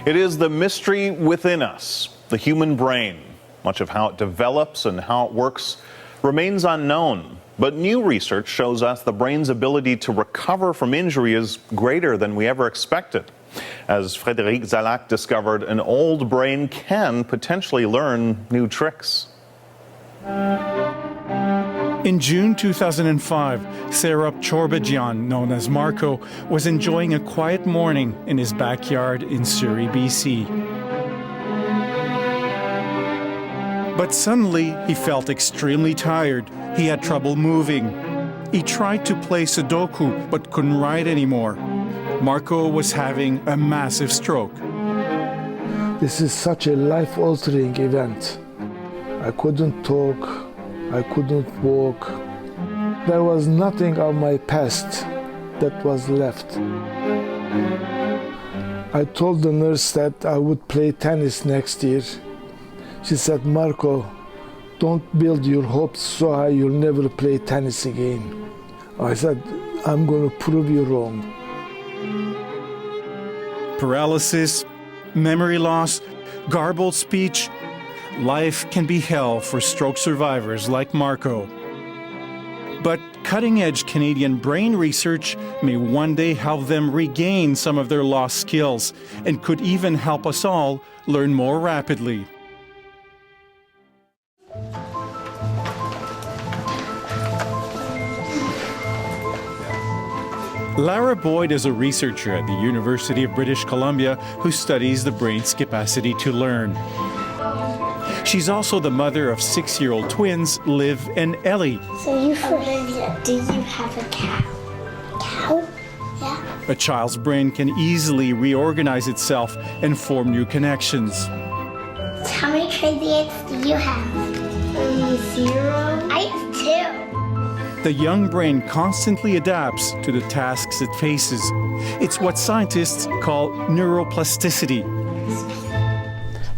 It is the mystery within us, the human brain. Much of how it develops and how it works remains unknown. But new research shows us the brain's ability to recover from injury is greater than we ever expected. As Frédéric Zalac discovered, an old brain can potentially learn new tricks. In June 2005, Serap Chorbajian, known as Marco, was enjoying a quiet morning in his backyard in Surrey, BC. But suddenly, he felt extremely tired. He had trouble moving. He tried to play Sudoku, but couldn't write anymore. Marco was having a massive stroke. This is such a life-altering event. I couldn't talk. I couldn't walk. There was nothing of my past that was left. I told the nurse that I would play tennis next year. She said, "Marco, don't build your hopes so high you'll never play tennis again." I said, "I'm going to prove you wrong." Paralysis, memory loss, garbled speech. Life can be hell for stroke survivors like Marco. But cutting-edge Canadian brain research may one day help them regain some of their lost skills and could even help us all learn more rapidly. Lara Boyd is a researcher at the University of British Columbia who studies the brain's capacity to learn. She's also the mother of 6-year-old twins, Liv and Ellie. So Olivia, do you have a cow? Cow? Yeah. A child's brain can easily reorganize itself and form new connections. How many crazy eggs do you have? 0. I have 2. The young brain constantly adapts to the tasks it faces. It's what scientists call neuroplasticity.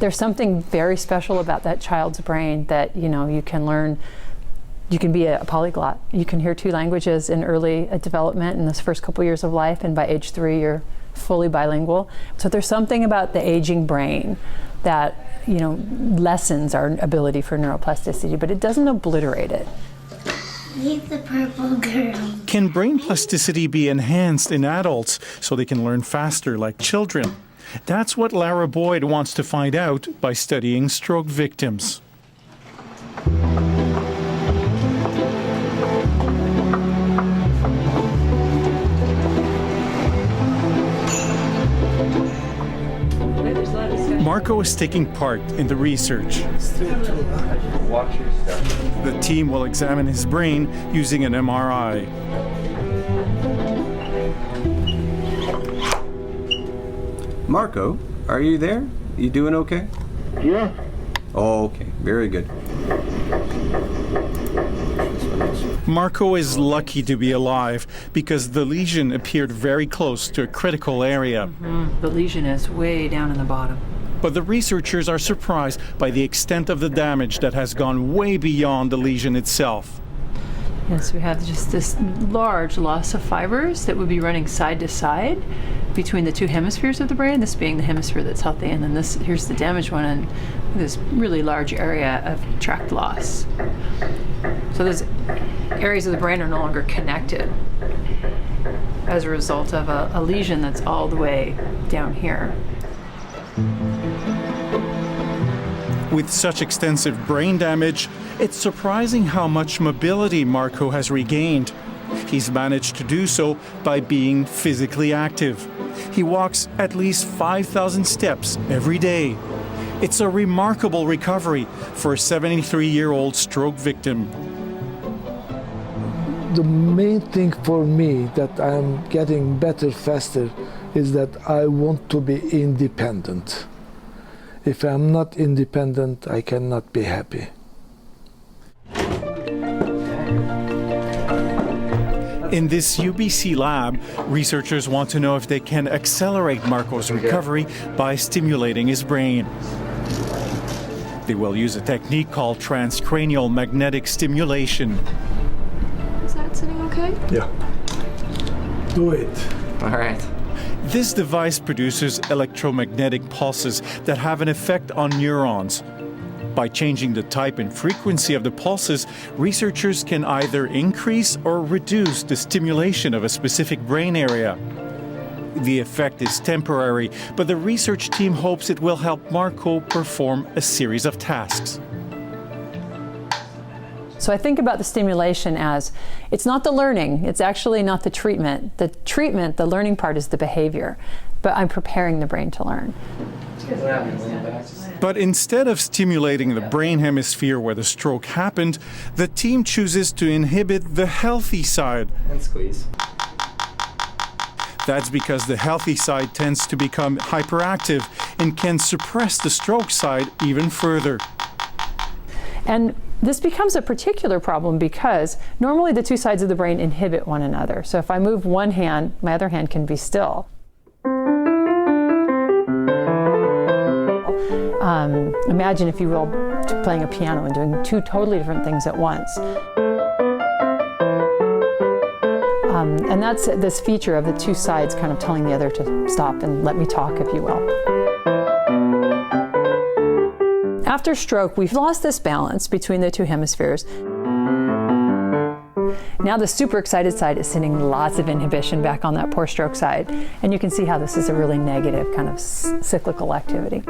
There's something very special about that child's brain that, you can learn. You can be a polyglot. You can hear 2 languages in early development in those first couple years of life, and by age 3, you're fully bilingual. So there's something about the aging brain that, lessens our ability for neuroplasticity, but it doesn't obliterate it. He's the purple girl. Can brain plasticity be enhanced in adults so they can learn faster like children? That's what Lara Boyd wants to find out by studying stroke victims. Marco is taking part in the research. The team will examine his brain using an MRI. Marco, are you there? You doing okay? Yeah. Oh, okay. Very good. Marco is lucky to be alive because the lesion appeared very close to a critical area. The lesion is way down in the bottom. But the researchers are surprised by the extent of the damage that has gone way beyond the lesion itself. Yes, we have just this large loss of fibers that would be running side to side between the 2 hemispheres of the brain, this being the hemisphere that's healthy, and then here's the damaged one, and this really large area of tract loss. So those areas of the brain are no longer connected as a result of a lesion that's all the way down here. With such extensive brain damage, it's surprising how much mobility Marco has regained. He's managed to do so by being physically active. He walks at least 5,000 steps every day. It's a remarkable recovery for a 73-year-old stroke victim. The main thing for me that I'm getting better faster is that I want to be independent. If I'm not independent, I cannot be happy. In this UBC lab, researchers want to know if they can accelerate Marco's recovery by stimulating his brain. They will use a technique called transcranial magnetic stimulation. Is that sitting okay? Yeah. Do it. All right. This device produces electromagnetic pulses that have an effect on neurons. By changing the type and frequency of the pulses, researchers can either increase or reduce the stimulation of a specific brain area. The effect is temporary, but the research team hopes it will help Marco perform a series of tasks. So I think about the stimulation as, it's not the learning, it's actually not the treatment. The treatment, the learning part is the behavior, but I'm preparing the brain to learn. But instead of stimulating the brain hemisphere where the stroke happened, the team chooses to inhibit the healthy side. And squeeze. That's because the healthy side tends to become hyperactive and can suppress the stroke side even further. And this becomes a particular problem because normally the two sides of the brain inhibit one another. So if I move one hand, my other hand can be still. Imagine, if you will, playing a piano and doing two totally different things at once. And that's this feature of the two sides kind of telling the other to stop and let me talk, if you will. After stroke, we've lost this balance between the two hemispheres. Now the super excited side is sending lots of inhibition back on that poor stroke side. And you can see how this is a really negative kind of cyclical activity.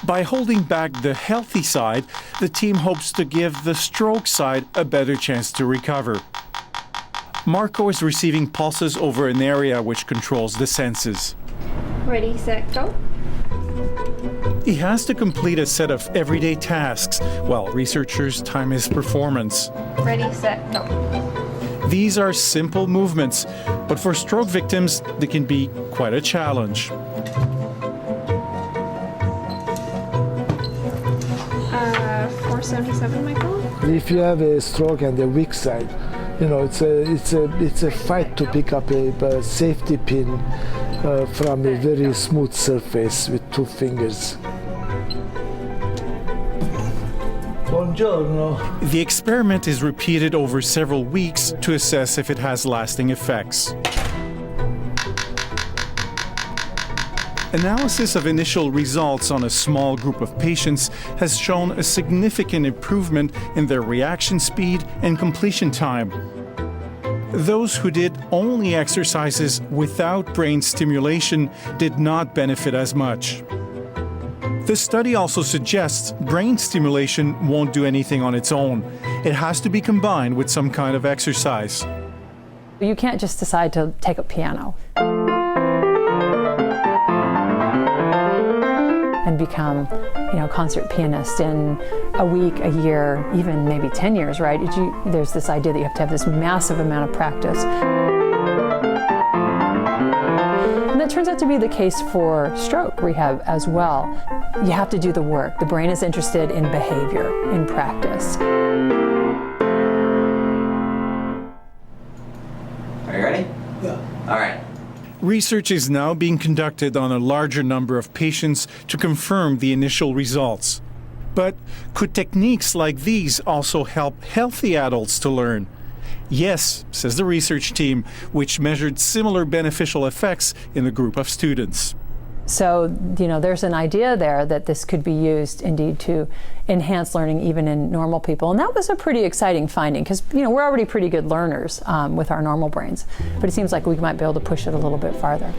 By holding back the healthy side, the team hopes to give the stroke side a better chance to recover. Marco is receiving pulses over an area which controls the senses. Ready, set, go. He has to complete a set of everyday tasks while researchers time his performance. Ready, set, go. These are simple movements, but for stroke victims, they can be quite a challenge. 477, Michael. If you have a stroke and a weak side, you know, it's a fight to pick up a safety pin from a very smooth surface with two fingers. Buongiorno. The experiment is repeated over several weeks to assess if it has lasting effects. Analysis of initial results on a small group of patients has shown a significant improvement in their reaction speed and completion time. Those who did only exercises without brain stimulation did not benefit as much. The study also suggests brain stimulation won't do anything on its own. It has to be combined with some kind of exercise. You can't just decide to take up piano and become, concert pianist in a week, a year, even maybe 10 years, right? There's this idea that you have to have this massive amount of practice. And that turns out to be the case for stroke rehab as well. You have to do the work. The brain is interested in behavior, in practice. Are you ready? Yeah. All right. Research is now being conducted on a larger number of patients to confirm the initial results. But could techniques like these also help healthy adults to learn? Yes, says the research team, which measured similar beneficial effects in a group of students. So, there's an idea there that this could be used indeed to enhance learning even in normal people. And that was a pretty exciting finding because, we're already pretty good learners with our normal brains. But it seems like we might be able to push it a little bit farther.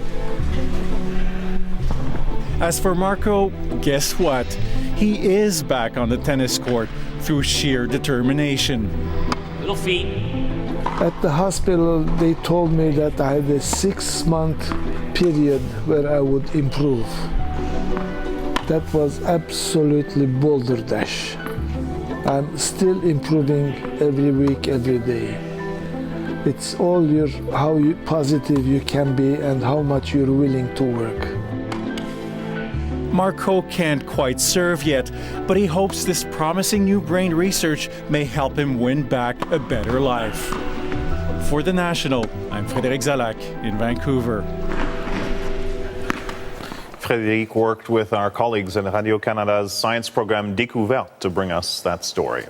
As for Marco, guess what? He is back on the tennis court through sheer determination. Little feet. At the hospital, they told me that I had a 6-month period where I would improve. That was absolutely boulder dash. I'm still improving every week, every day. It's all how positive you can be and how much you're willing to work. Marco can't quite serve yet, but he hopes this promising new brain research may help him win back a better life. For The National, I'm Frédéric Zalac in Vancouver. Frédéric worked with our colleagues in Radio-Canada's science program Découverte to bring us that story.